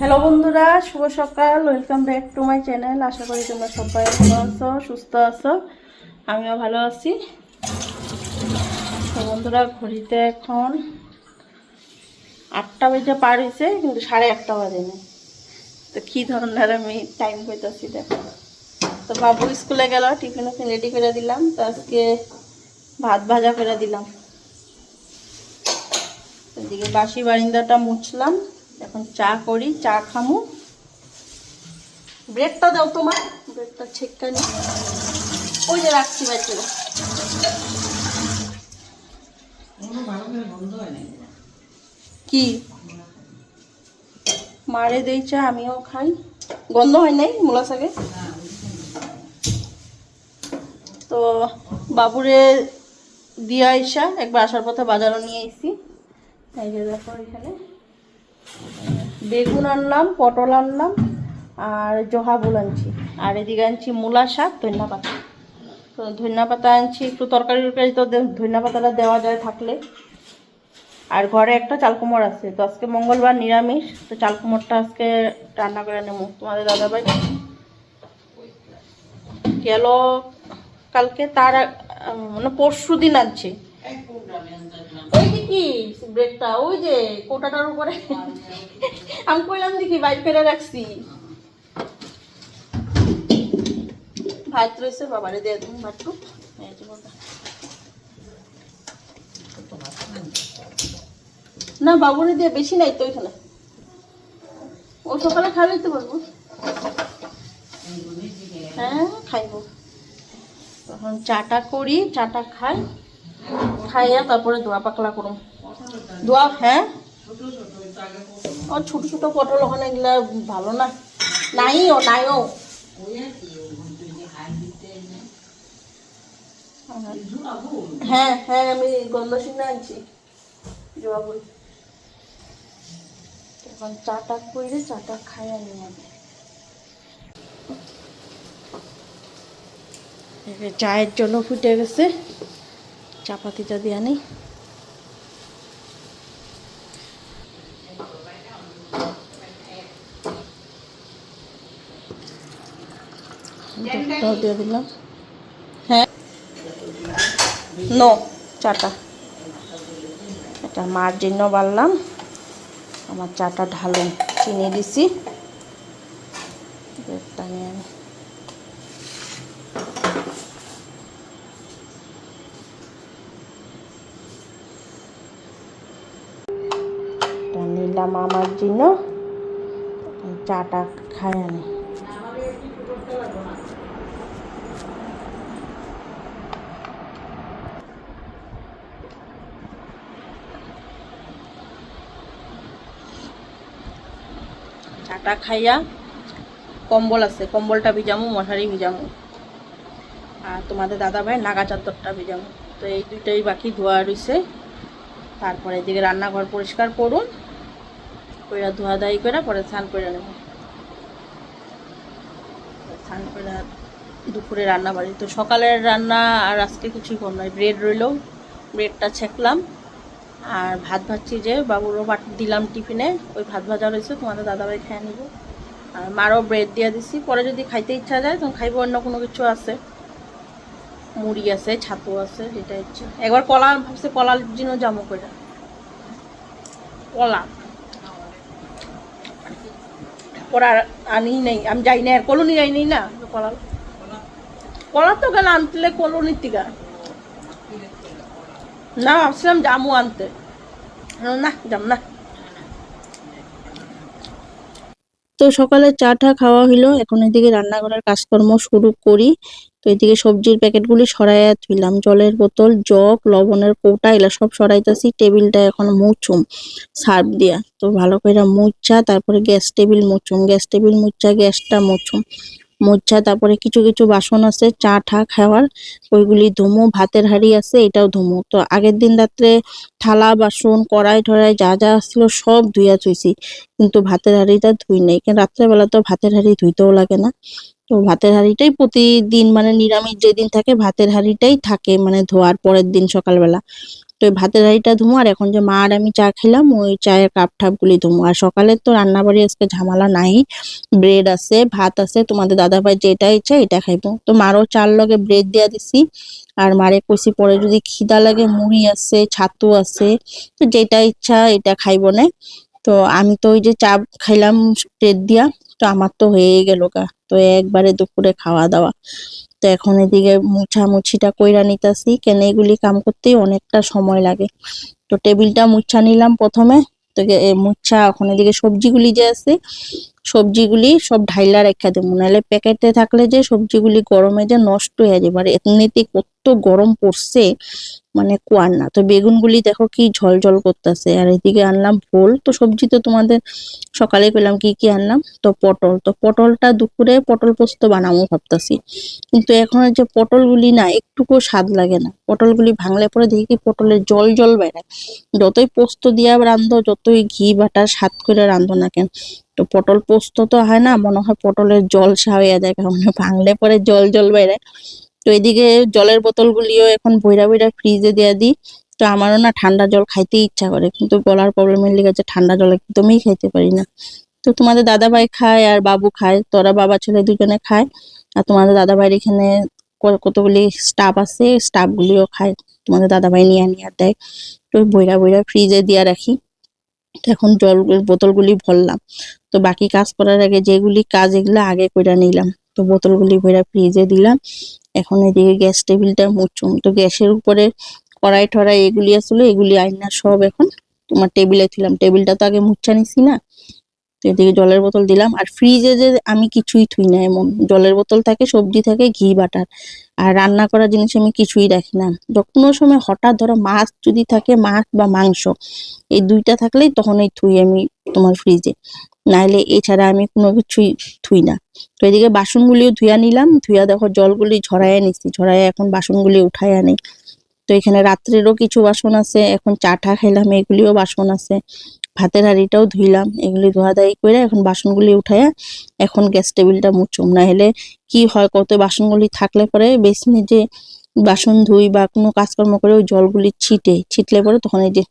Hello বন্ধুরা, শুভ সকাল। Welcome back to my channel. আশা করি তোমরা সবাই ভালো আছো, সুস্থ আছো। আমিও ভালো আছি। তো বন্ধুরা, ঘড়িতে এখন 8টা বেজে পার হয়েছে, কিন্তু 8:30 বাজেনি। তো কী ধরনের আমি টাইম পেতেছি দেখো। তো বাবু স্কুলে গেল, টিফিন রেডি করে দিলাম। তো আজকে ভাত ভাজা করে দিলাম। এদিকে বাসি বারিন্দাটা মুছলাম। এখন চা করি, চা খামু। ব্রেডটা দাও তোমার, ব্রেডটা ছেক্কা নি, ওই যে রাখছি বাচ্চারা। কি মারে দেই চা, আমিও খাই। গন্ধ হয় নাই মূলা শাকে। তো বাবুরে দিয়ে আইসা একবার আসার পথে বাজারও নিয়ে এসেছি। এই যে দেখো, এখানে বেগুন আনলাম, পটল আনলাম, আর জহাবুল আনছি। আর এদিকে আনছি মূলা শাক, ধনিয়া পাতা। তো ধনিয়া পাতা আনছি, একটু তরকারি তো ধনিয়া পাতাটা দেওয়া যায় থাকলে। আর ঘরে একটা চালকুমড় আছে। তো আজকে মঙ্গলবার, নিরামিষ। তো চালকুমড়টা আজকে রান্না করে নেবো। তোমাদের দাদাভাই গেল কালকে, তার মানে পরশু দিন আনছে। ওই যে কি ব্রেডটা, ওই যে কোটাটার উপরে আমি কইলাম দেখি বাইর করে রাখছি। ভাত রয়েছে, বাবারে দিয়ে দেবো ভাতটু। না, বাবুরে দিয়ে বেশি নাই তো এখানে। ও সকালে খাই দিতে পারবো। হ্যাঁ, খাইবো। তখন চাটা করি, চাটা খাই, খাইয়া তারপরে দোয়া পাকলা করুম। দোয়া, হ্যাঁ। ও ছোট ছোট পটল, ওখানে এগুলা ভালো না। নাইও নাইও। হ্যাঁ হ্যাঁ, আমি গন্ধ আনছি জবাবুল। এখন চাটা করে চাটা খাই আমি। চায়ের জন্য ফুটে গেছে, চাপাতিটা দিয়ে আনি। দিয়ে দিলাম। হ্যাঁ, নো চাটা, এটা মার জন্য বাড়লাম। আমার চাটা ঢালুন, চিনি দিছি। ব্রেডটা নিয়ে আমি নিলাম আমার জন্য, চাটা খাই আমি। চাটা খাইয়া কম্বল আছে, কম্বলটা ভিজামু, মশারি ভিজামু। আর তোমাদের দাদাভাই নাগা চাদরটা ভিজামু। তো এই দুইটাই বাকি ধোয়া রয়েছে। তারপরে এদিকে রান্নাঘর পরিষ্কার করুন, কইরা ধোয়া দায়ী করে পরে স্নান করে নেব। স্নান করে দুপুরে রান্না বাড়ি। তো সকালের রান্না আর আজকে কিছুই কম নয়। ব্রেড রইলেও ব্রেডটা ছেঁকলাম। আর ভাত ভাজছি, যে বাবুরও দিলাম টিফিনে, ওই ভাত ভাজা রয়েছে, তোমাদের দাদাভাই খেয়ে নিব। আর মারও ব্রেড দিয়ে দিছি, পরে যদি খাইতে ইচ্ছা যায় তখন খাইব। অন্য কোনো কিছু আছে, মুড়ি আছে, ছাতু আছে, যেটা ইচ্ছা। একবার কলা ভাবছে, কলার জন্য জামু করে কলা পরে আনি নেই। আমি যাই না, কলোনি যাই নেই না। কলা কলা তো গেলে আনতে কলোনির টিকা না, ভাবছিলাম জামু আনতে, না যাম না। তো সকালে চা টা খাওয়া হইলো, এখন এদিকে রান্নাঘরের কাজকর্ম শুরু করি। তো এদিকে সবজির প্যাকেটগুলি সরাইয়া থইলাম, জলের বোতল, জগ, লবণের কৌটা, এগুলা সব সরাইতেছি। টেবিলটা এখন মুছুম সার্ফ দিয়া। তো ভালো করে মুছা তারপরে গ্যাস টেবিল মুছুম, গ্যাস টেবিল মুছা গ্যাসটা মুছুম, মুছা তারপরে কিছু কিছু বাসন আছে চা ঠা খাওয়ার, ওইগুলি ধুমু। ভাতের হাঁড়ি আছে, এটাও ধুমু। তো আগের দিন রাত্রে থালা বাসন কড়াই টড়াই যা যা আসলো সব ধুইয়া থুইছি, কিন্তু ভাতের হাঁড়িটা ধুই নাই। কারণ রাত্রেবেলা তো ভাতের হাঁড়ি ধুইতেও লাগে না। তো ভাতের হাঁড়িটাই প্রতিদিন, মানে নিরামিষ যেদিন থাকে ভাতের হাঁড়িটাই থাকে, মানে ধোয়ার পরের দিন সকালবেলা। তো ওই ভাতের হাঁড়িটা ধুমো, আর এখন যে মা আর আমি চা খেলাম ওই চায়ের কাপ ঠাপ গুলি ধুমো। আর সকালে তো রান্না বাড়ি আজকে ঝামেলা নাই, ব্রেড আছে, ভাত আছে, তোমাদের দাদা ভাই যেটা ইচ্ছা এটা খাইবো। তো মারও চার লগে ব্রেড দিয়া দিছি, আর মারে কইছি পরে যদি খিদা লাগে মুড়ি আছে, ছাতু আছে, তো যেটা ইচ্ছা এটা খাইবো না। তো আমি তো ওই যে চা খাইলাম ব্রেড দিয়া, তো আমার তো হয়ে গেল গা। তো একবারে দুপুরে খাওয়া দাওয়া। তো এখন এদিকে মুছামুছিটা কইরা নিতাছি, কেন এগুলি কাম করতেই অনেকটা সময় লাগে। তো টেবিলটা মুছা নিলাম প্রথমে। তো মুছা এখন এদিকে সবজিগুলি যে আছে, সবজিগুলি সব ঢাইলা রেখা দেবো, নাহলে প্যাকেটে থাকলে যে সবজিগুলি গরমে যে নষ্ট হয়ে যাবে। আর এমনিতে কত গরম পড়ছে, মানে কুয়ার না। তো বেগুনগুলি দেখো কি ঝলঝল করতেছে। আর এদিকে আনলাম ভোল। তো সবজি তো তোমাদের সকালে পেলাম কি কি আনলাম। তো পটল, তো পটলটা দুপুরে পটল পোস্ত বানাবো ভাবতাছি, কিন্তু এখন যে পটলগুলি না একটুকু স্বাদ লাগে না। পটলগুলি ভাঙলে পরে দেখি কি পটলের জল জল বেড়ায়। যতই পোস্ত দিয়া রান্ধো, যতই ঘি বাটা স্বাদ করে রান্ধো না কেন, তো পটল পোস্ত তো হয় না, মনে হয় পটলের জল হয়ে যায়, কারণ ভাঙলে পরে জল জল বেড়ায়। তো এদিকে জলের বোতলগুলিও এখন বইরা বইরা ফ্রিজে দিয়ে দিই। তো আমারও না ঠান্ডা জল খাইতে ইচ্ছা করে, কিন্তু গলার প্রবলেমের লেগে যে ঠান্ডা জল একদমই খাইতে পারি না। তো তোমাদের দাদা ভাই খায় আর বাবু খায়, তোরা বাবা ছেলে দুজনে খায়। আর তোমাদের দাদা ভাইয়ের এখানে কতগুলি স্টাফ আছে, স্টাফ গুলিও খায়, তোমাদের দাদা ভাই নিয়ে নিয়ে দেয়। তো বইরা বইরা ফ্রিজে দিয়ে রাখি। তো এখন জল বোতলগুলি ভরলাম। তো বাকি কাজ করার আগে যেগুলি কাজ এগুলো আগে কইরা নিলাম। তো বোতলগুলি ভইরা ফ্রিজে দিলাম। এখন এদিকে গ্যাস টেবিলটা মুছুম। তো গ্যাসের উপরে কড়াই টড়াই এগুলি আসলে এগুলি আইনা সব এখন তোমার টেবিলে থুইলাম। টেবিলটা তো আগে মুছা নিছি না। তো এদিকে জলের বোতল দিলাম। আর ফ্রিজে যে আমি কিছুই থুই না, এমন জলের বোতল থাকে, সবজি থাকে, ঘি বাটার, আর রান্না করা জিনিস আমি কিছুই রাখি না। কোনো সময় হঠাৎ ধরো মাছ যদি থাকে, মাছ বা মাংস, এই দুইটা থাকলেই তখন এই থুই আমি তোমার ফ্রিজে, নাইলে এছাড়া আমি কোনো কিছুই থুই না। তো এদিকে বাসনগুলিও ধুয়া নিলাম। ধুয়া দেখো জলগুলি ঝরাইয়া নিচ্ছি, ঝরাইয়া এখন বাসনগুলি উঠাইয়া আনি। তো এখানে রাত্রেরও কিছু বাসন আছে, এখন চা টা খেলাম এগুলিও বাসন আছে। ভাতের হাঁড়িটাও ধুইলাম, এগুলি ধোয়াধাই করে এখন বাসনগুলি উঠাইয়া এখন গ্যাস টেবিলটা মুছুম। না হলে কি হয়, কত বাসনগুলি থাকলে পরে বেসিনে যে বাসন ধুই বা কোনো কাজকর্ম করে ওই জলগুলি ছিটলে পরে তখন এই যে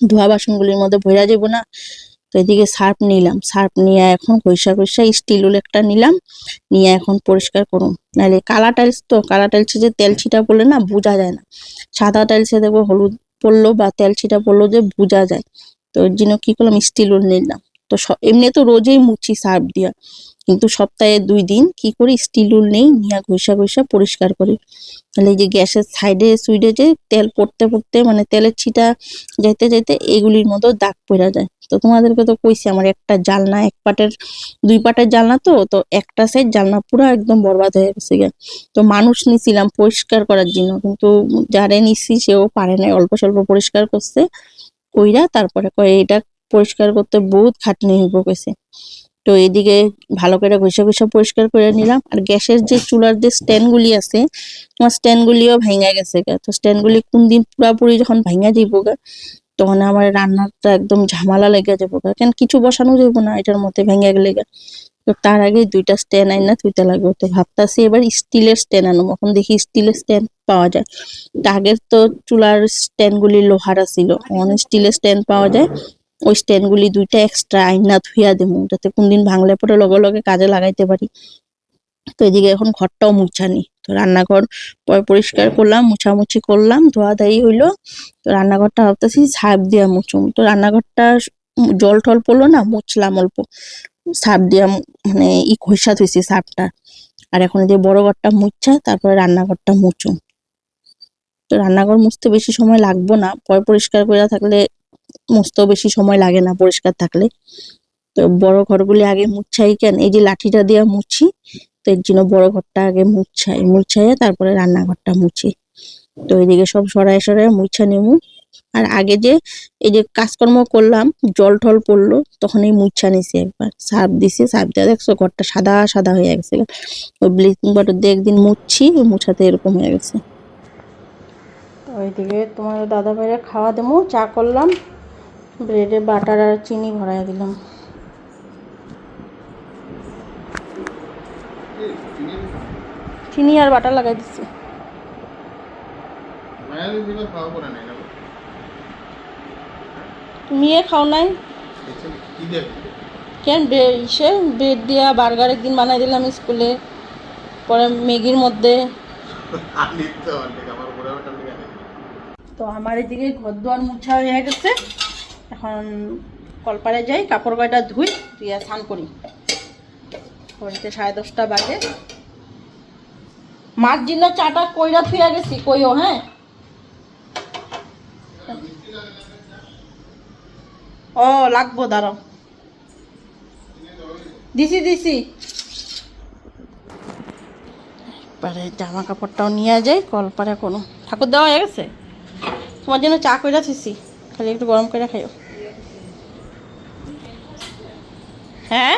ধোয়া বাসনগুলির মধ্যে ভরা যাবো না। তো এদিকে সার্ফ নিলাম, সার্ফ নিয়ে এখন ঘষা ঘষা স্টিল একটা নিলাম, নিয়ে এখন পরিষ্কার করুন। নাহলে কালা টাইলস, তো কালা টাইলসে যে তেল ছিটা পড়লে না বোঝা যায় না। সাদা টাইলসে দেখবো হলুদ পড়লো বা তেল ছিটা পড়লো যে বোঝা যায়। তো ওর জন্য কি করলাম, স্টিল নিলাম। তো এমনি তো রোজই মুছি সার্ফ দিয়া, কিন্তু সপ্তাহে 2 দিন কি করি স্টিল নেই, নিয়ে ঘষা ঘষা পরিষ্কার করি। তাহলে এই যে গ্যাসের সাইডে সুইডে যে তেল পড়তে পড়তে মানে তেলের ছিটা যাইতে যাইতে এগুলির মতো দাগ পড়া যায়। তো তোমাদেরকে তো কইছি আমার একটা জালনা, এক পাটের 2 পাটের জালনা, তো তো একটা সাইড জালনা পুরো একদম বরবাদ হয়ে গেছে গে। তো মানুষ নিছিলাম পরিষ্কার করার জন্য, কিন্তু যারে নিছি সেও পারে নাই, অল্প স্বল্প পরিষ্কার করছে। কইরা তারপরে কয় এটা পরিষ্কার করতে বহুত খাটনি হইব কইছে। তো এদিকে ভালো করে ঘষে ঘষে পরিষ্কার করে নিলাম। আর গ্যাসের যে চুলার যে স্ট্যান্ড গুলি আছে, তোমার স্ট্যান্ড গুলিও ভেঙে গেছে গা। তো স্ট্যান্ড গুলি কোন দিন পুরাপুরি যখন ভেঙে যাইব গা, তখন আমার রান্নাটা একদম ঝামেলা লেগে যাবো গা, কেন কিছু বসানো যাইব না এটার মধ্যে ভেঙে গেলে গা। তো তার আগে 2টা স্ট্যান্ড আইনা থুইতে লাগবে। তো ভাবতাছি এবার স্টিলের স্ট্যান্ড আনবো, এখন দেখি স্টিলের স্ট্যান্ড পাওয়া যায়। তো আগের তো চুলার স্ট্যান্ড গুলি লোহার ছিল, এখন স্টিলের স্ট্যান্ড পাওয়া যায়। ওই স্ট্যান্ড গুলি 2টা এক্সট্রা আইনা থুইয়া দেবো, যাতে কোনদিন ভাঙলে পরে লগে লগে কাজে লাগাইতে পারি। তো এদিকে এখন ঘরটাও মুছানি। তো রান্নাঘর পরিষ্কার করলাম, মুছামুছি করলাম, ধোয়াধাই হইলো। তো রান্নাঘরটা ভাবতেছি সার্ফ দিয়া মুছুম। তো রান্নাঘরটা জল টল পড়লো না, মুছলাম অল্প সার্ফ দিয়া, মানে ঘষা থুইছি সার্ফটা। আর এখন যে বড় ঘরটা মুছা তারপরে রান্নাঘরটা মুছুম। তো রান্নাঘর মুছতে বেশি সময় লাগবো না, পরিষ্কার করে থাকলে মুছতেও বেশি সময় লাগে না পরিষ্কার থাকলে। তো বড় ঘরগুলি আগে মুছাই, কেন এই যে লাঠিটা দিয়ে মুছি, তো এর জন্য বড় ঘরটা আগে মুছাইয়া তারপরে রান্নাঘরটা মুছি। তো এদিকে সব সরাই সরাই মুছা নিমু। আর আগে যে এই যে কাজকর্ম করলাম, জল টল পড়লো, তখন এই মুছা নিছি, একবার সার্ফ দিছি, সার্ফ দিয়ে দেখছো ঘরটা সাদা সাদা হয়ে গেছে। ওই ব্লিচিং পাউডার দিয়ে একদিন মুছছি, মুছাতে এরকম হয়ে গেছে। তো ওইদিকে তোমার দাদা ভাইরা খাওয়া দেবো, চা করলাম, ব্রেডে বাটার আর চিনি ভরাই দিলাম। চিনি আর বাটার লাগাই দিচ্ছি। তুমিয়ে খাও নাই কেন? সে ব্রেড দিয়া বার্গার একদিন বানাই দিলাম স্কুলে, পরে ম্যাগির মধ্যে। তো আমার এদিকে ঘর দুয়ার মুছা হয়ে গেছে, এখন কলপারে যাই, কাপড় কয়টা ধুই, ধুইয়া স্নান করি। ঘড়িতে 10:30 বাজে। মার জন্য চাটা কইরা থুইয়া গেছি, কইও হ্যাঁ। ও লাগবো, দাঁড়াও, দিছি দিছি। এবারে জামা কাপড়টাও নিয়ে যাই কলপারে, কোনো ঠাকুর দেওয়া হয়ে গেছে। তোমার জন্য চা কইরা থুইছি, খালি একটু গরম করে খাইও। হ্যাঁ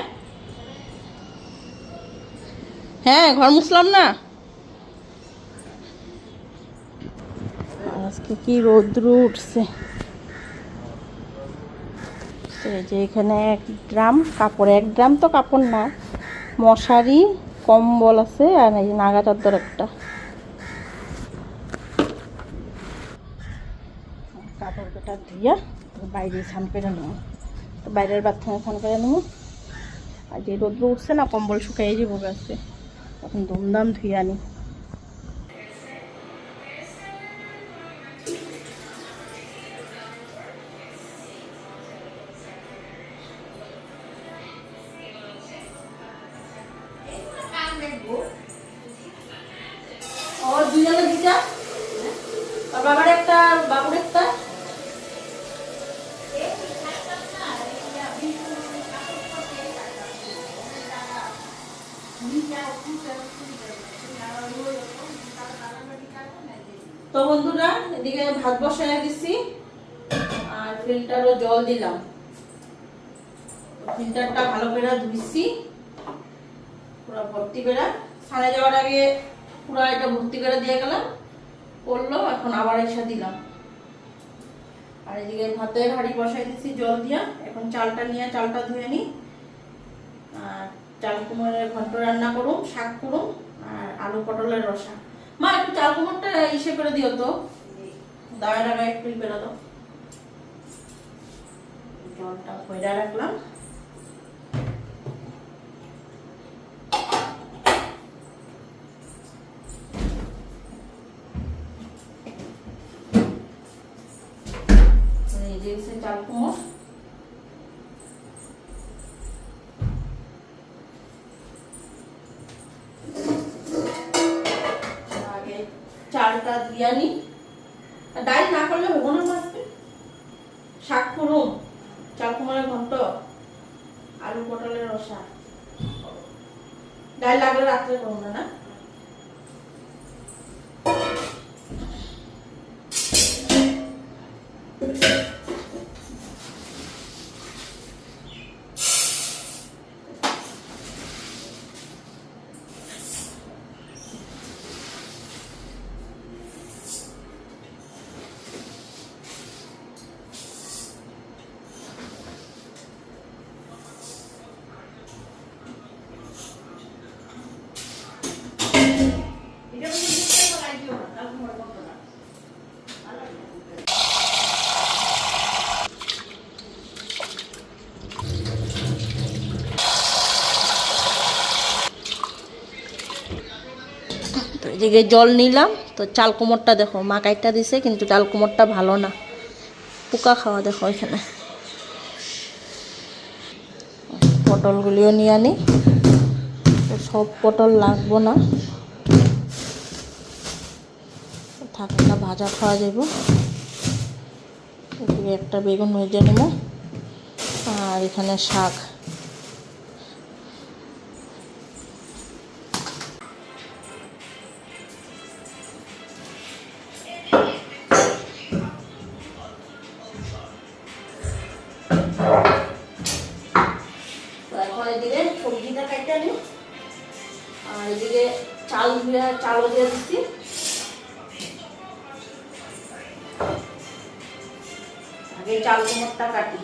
হ্যাঁ, ঘর মুছলাম না আজকে, কি রৌদ্র উঠছে। এই যে এখানে 1 ড্রাম কাপড়, 1 ড্রাম তো কাপড় না, মশারি কম্বল আছে, আর এই নাগা চাদর একটা। কাপড় কটা ধুইয়া বাইরে স্নান করে নেব, বাইরের বাথরুমে স্নান করে নেব। আর যে রৌদ্র উঠছে না, কম্বল শুকাই যাবো গাছে, তখন ধুমধাম ধুয়ে আনি। বাবার একটা, বাবুর একটা। তো বন্ধুরা, এদিকে ভাত বসায় দিছি, আর ফিল্টারও জল দিলাম। ফিল্টারটা ভালো করে ধুইছি, পুরো ভর্তি করে। স্নানে যাওয়ার আগে পুরো এটা ভর্তি করে দিয়ে গেলাম, করলো, এখন আবার এসে দিলাম। আর এদিকে ভাতের হাঁড়ি বসাই দিচ্ছি জল দিয়া, এখন চালটা নিয়ে চালটা ধুয়ে নিই। আর চাল কুমড়ের ঘন্ট রান্না করুম, শাক করুম, আর আলু পটলের রসা। মা একটু চাল কুমড়টা ইসে করে দিও তো, দাঁড়া দাঁড়া একটু বেরো দাও। জলটা কইরা রাখলাম। এই যে চাল কুমড়, আগে চালটা দিয়া নি। ডাল না করলে হবো না, মাছকে শাক করুম, চাল কুমড়ের ঘন্ট, আলু পটলের রসা। ডাল লাগলে রাত্রে করবো না। তো এদিকে জল নিলাম। তো চাল কুমড়টা দেখো, মা কাইটটা দিছে, কিন্তু চাল কুমড়টা ভালো না, পোকা খাওয়া। দেখো এখানে পটলগুলিও নিয়ে আনি, সব পটল লাগবো না, থাকে না, ভাজা খাওয়া যাব। এদিকে একটা বেগুন ভেজে নেব, আর এখানে শাক। এদিকে সবজিটা কাটতে নিই, আর এদিকে চালও দিয়ে দিচ্ছি। আগে চাল কুমড়টা কাটি।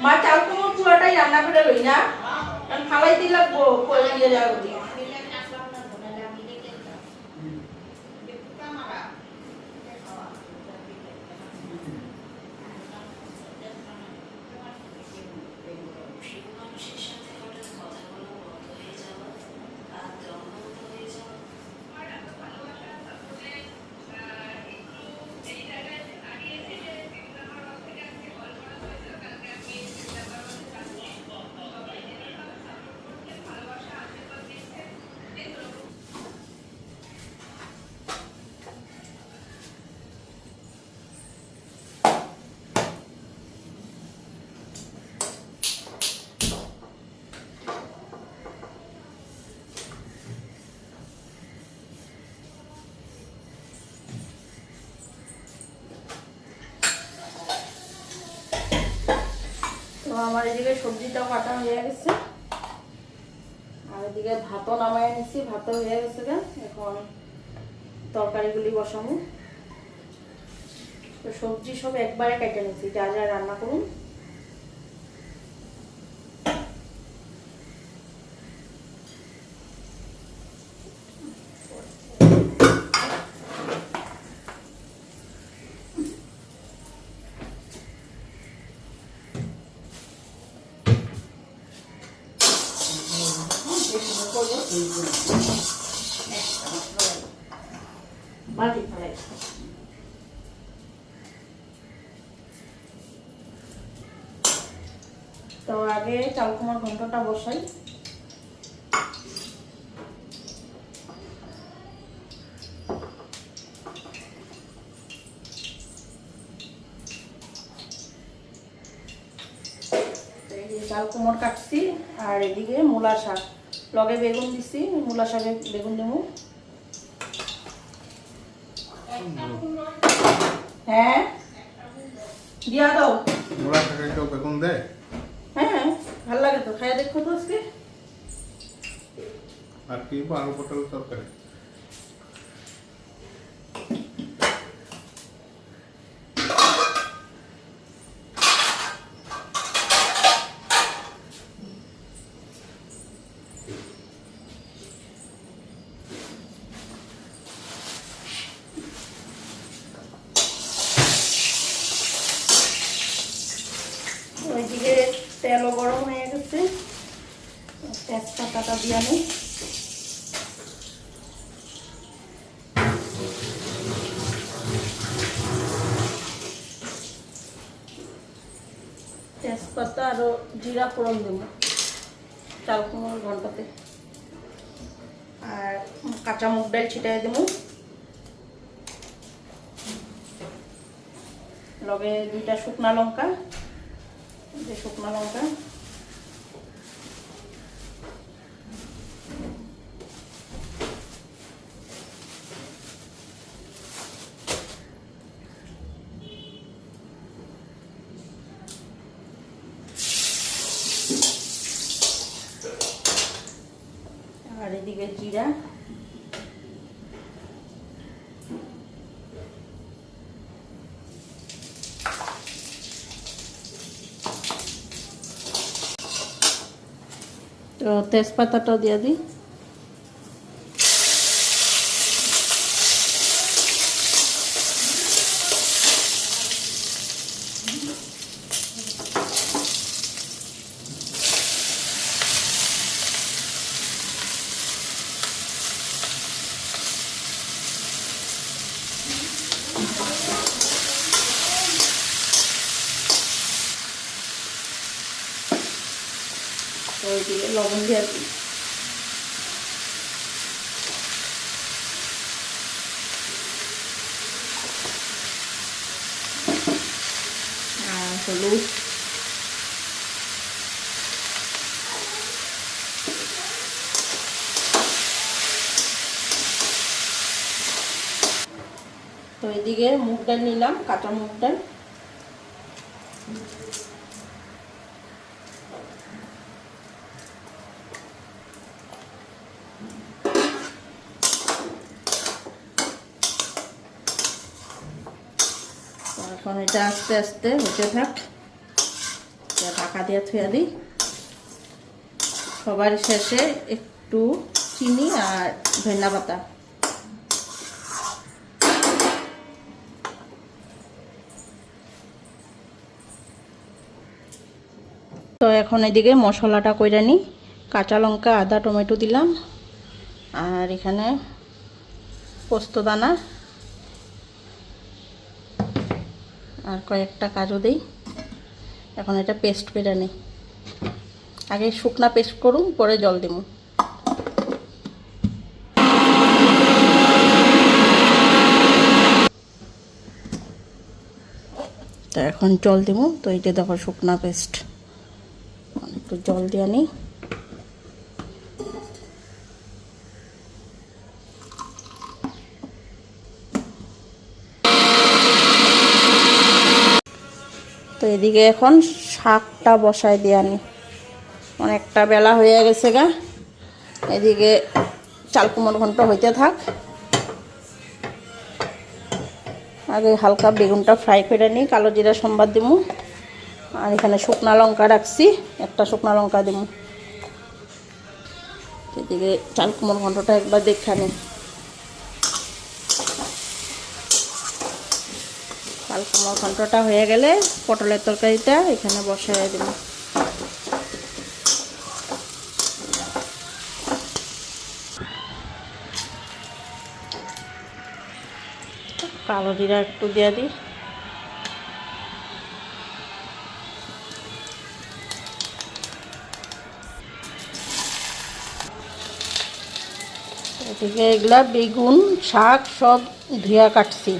মা চাল কুমড় পুরোটাই রান্না করে লই না, কারণ ফালাইতে লাগবো, করে দিয়ে যাবো। তো আমার এদিকে সবজিটাও কাটা হয়ে গেছে, আর এদিকে ভাতও নামাই নিচ্ছি, ভাতও হয়ে গেছে। এখন তরকারিগুলি বসাবো। তো সবজি সব একবারে কেটে নিচ্ছি, যা যা রান্না করুন। তো আগে চাল কুমড়োর ঘন্টটা বসাই। চাল কুমড় কাটছি, আর এদিকে মূলা শাক, লগে বেগুন দিছি, মূলা শাকে বেগুন দেবো। হ্যাঁ দিয়া দাও। মূলা শাকে কেউ বেগুন দেয়? হ্যাঁ ভালো লাগে তো, খাইয়া দেখো তো আজকে। আর কি আলু পটল তরকারি? ওইদিকে তেলও গরম হয়ে গেছে, তেজপাতাটা দিয়ে নিই। তেজপাতা আর জিরা ফোড়ন দেব চাল কুমড়োর ঘন্টাতে, আর কাঁচা মুগ ডাল ছিটাই দেব, লগে 2টা শুকনা লঙ্কা, শুকনা লঙ্কা। আর এদিকে জিরা, তো তেজপাতাটাও দিয়ে দিই। তো ওইদিকে লবণ দিয়ে দিই। আর হলুদ, তো এদিকে মুগ ডাল নিলাম, কাঁচা মুগ ডাল। এখন এটা আস্তে আস্তে হতে থাক, ঢাকা দিয়ে থুয়া দিই। সবার শেষে একটু চিনি আর ধনিয়া পাতা। তো এখন এদিকে মশলাটা কইরা নিই। কাঁচা লঙ্কা, আদা, টমেটো দিলাম, আর এখানে পোস্তদানা আর কয়েকটা কাজু দিই। এখন এটা পেস্ট করে নিই, আগে শুকনা পেস্ট করুন, পরে জল দিব। তো এখন জল দিব। তো এইটা দেখো শুকনা পেস্ট, একটু জল দিয়ে নিই। তো এদিকে এখন শাকটা বসায় দিয়ে আনি, অনেকটা বেলা হয়ে গেছে গা। এদিকে চাল কুমড় ঘন্ট হইতে থাক, আগে হালকা বেগুনটা ফ্রাই করে নিই, কালো জিরা সম্বাদ দিমু। আর এখানে শুকনা লঙ্কা রাখছি, একটা শুকনা লঙ্কা দিমু। এদিকে চাল কুমড় ঘন্টটা একবার দেখে নিই। চাল কুমড় ঘন্টটা হয়ে গেলে পটলের তরকারিটা এখানে বসাই দিব। কালো জিরা একটু দিয়ে দিই। এদিকে এগুলা বেগুন শাক সব ধুয়া কাটছি।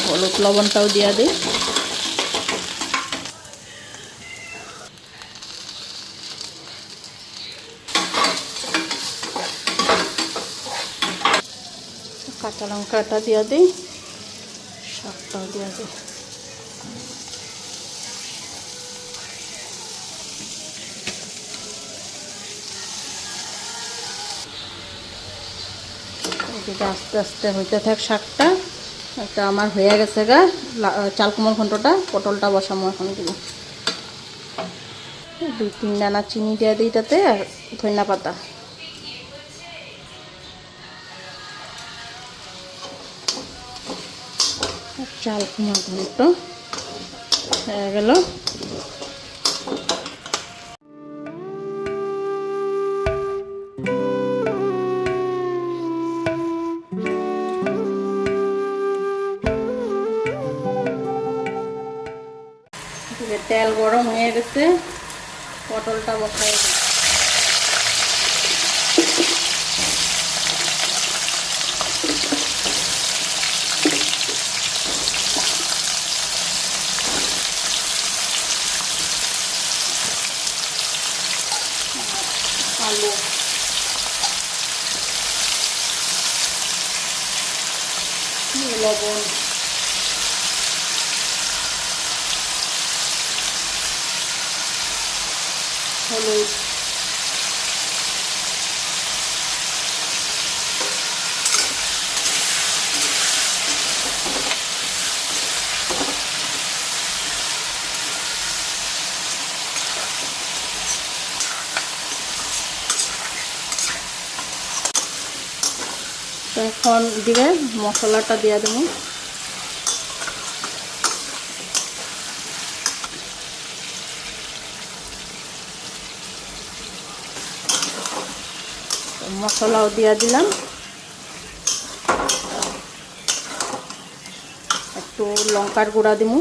হলুদ লবণটাও দিয়ে দিই। কাঁচা লঙ্কাটা দিয়ে দিই, শাকটাও দিয়ে দিই। এদিকে আস্তে আস্তে হইতে থাক শাকটা। একটা আমার হয়ে গেছে গা চাল কুমড় ঘন্টটা, পটলটা বসামো এখন দিব। 2-3 দানা চিনি দিয়ে দিই এটাতে, আর ধনিয়া পাতা। চাল কুমড় ঘন্ট হয়ে গেল। তেল গরম হয়ে গেছে, পটলটা বসাই দিই। আলু, লবণ, হলুদ, এখন দিকে মশলাটা দিয়ে দেবো। মশলাও দিয়ে দিলাম, একটু লঙ্কার গুঁড়া দিব,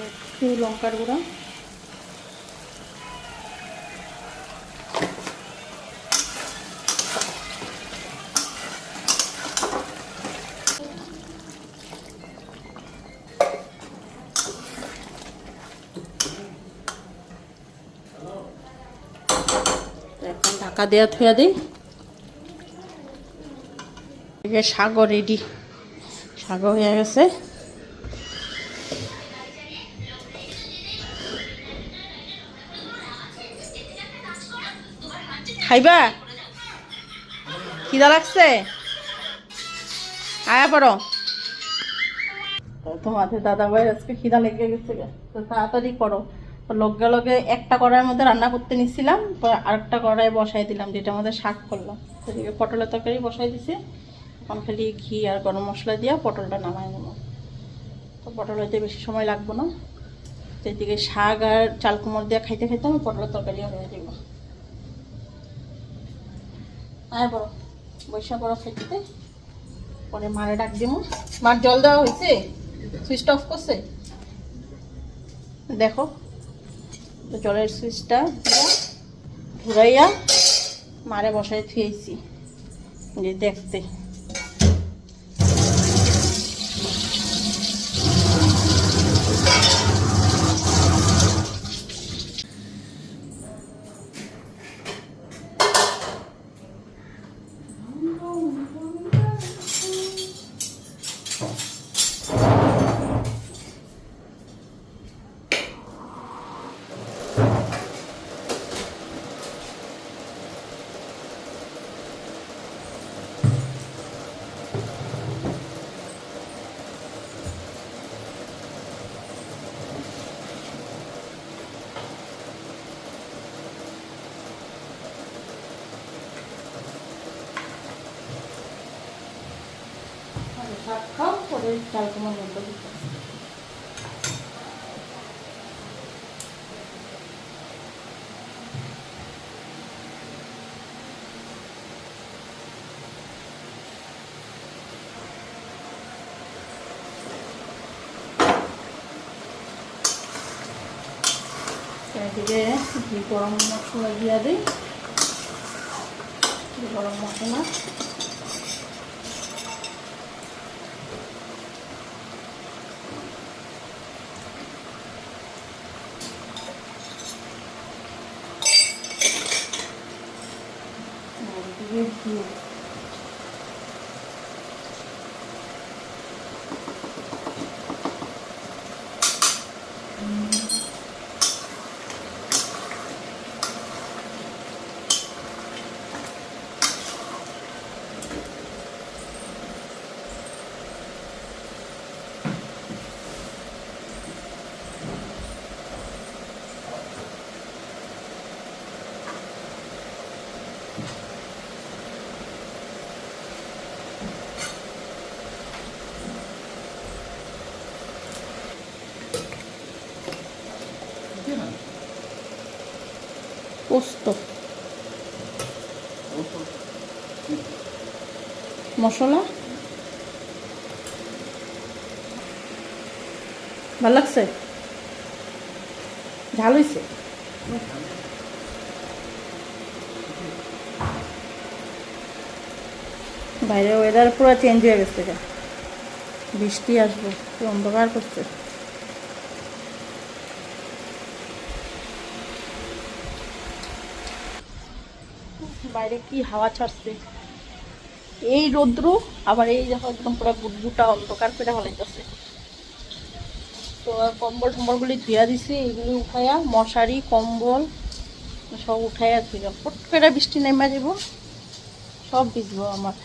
একটু লঙ্কার গুঁড়া, এখন ঢাকা দেওয়া থুয়া দিই। শাকও রেডি, শাকও হয়ে গেছে। খাইবা? খিদা লাগছে? আয়া পড়ো। তোমাদের দাদা ভাই আজকে খিদা লেগে গেছে, তো তাড়াতাড়ি করো। লগে লগে একটা কড়াইয়ের মধ্যে রান্না করতে নিচ্ছিলাম, আরেকটা কড়াই বসাই দিলাম, যেটা আমাদের শাক করলাম। সেদিকে পটলের তরকারি বসাই দিছি। এখন খালি ঘি আর গরম মশলা দিয়ে পটলটা নামাই নেব। তো পটল হইতে বেশি সময় লাগবে না। তো এদিকে শাক আর চাল কুমড় দিয়ে খাইতে খাইতে আমি পটলের তরকারিও হয়ে যাব। আয় বড়, বৈশা বড় খাইতে, পরে মারে ডাক দিব। মার জল দেওয়া হয়েছে, সুইচটা অফ করছে দেখো। তো জলের সুইচটা ঘুরাইয়া মারে বসায় থুয়েছি যে দেখতে। শাক খাও পরে চাল কুমড় বন্ধ দিতে। এদিকে ঘি গরম মশলা দিয়ে দিই, গরম মশলা এদিকে ঘি পোস্ত মশলা ভাল লাগছে, ঝাল হয়েছে। বাইরে ওয়েদার পুরো চেঞ্জ হয়ে গেছে, বৃষ্টি আসবে, কি অন্ধকার করছে। বাইরে কি হাওয়া ছাড়ছে, এই রৌদ্র আবার এই দেখো একদম পুরো গুটগুটা অন্ধকার করে ফেলাইতেছে। তো কম্বল টম্বলগুলি ধুয়া দিছি, এগুলি উঠাইয়া মশারি কম্বল সব উঠাইয়া ধুইলাম। পট করে বৃষ্টি নেমা যাব, সব ভিজবো আমার।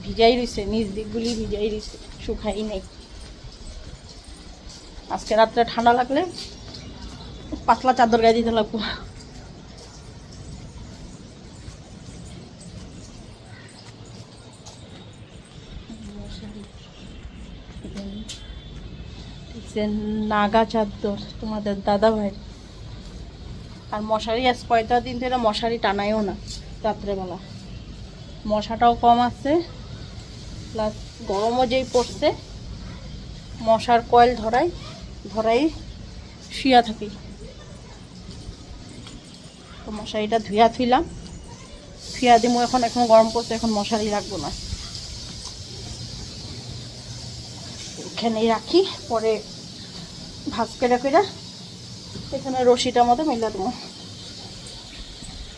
ভিজাই রয়েছে, নিচ দিকগুলি ভিজাই রয়েছে, শুকাই নেই। আজকে রাত্রে ঠান্ডা লাগলে পাতলা চাদর গায়ে দিতে লাগবো। নাগা চাদর তোমাদের দাদা ভাই। আর মশারি আজ কয়টা দিন ধরে মশারি টানাইও না রাত্রেবেলা, মশাটাও কম আছে, প্লাস গরমও যেই পড়ছে মশার কয়েল ধরাই শুয়া থাকি। তো মশারিটা ধুয়া থুইলাম, শুয়া দিমু। এখন গরম পড়ছে, এখন মশারি রাখবো না, এখানেই রাখি। পরে ভাজ করে এখানে রশিটার মধ্যে মেলা দেবো।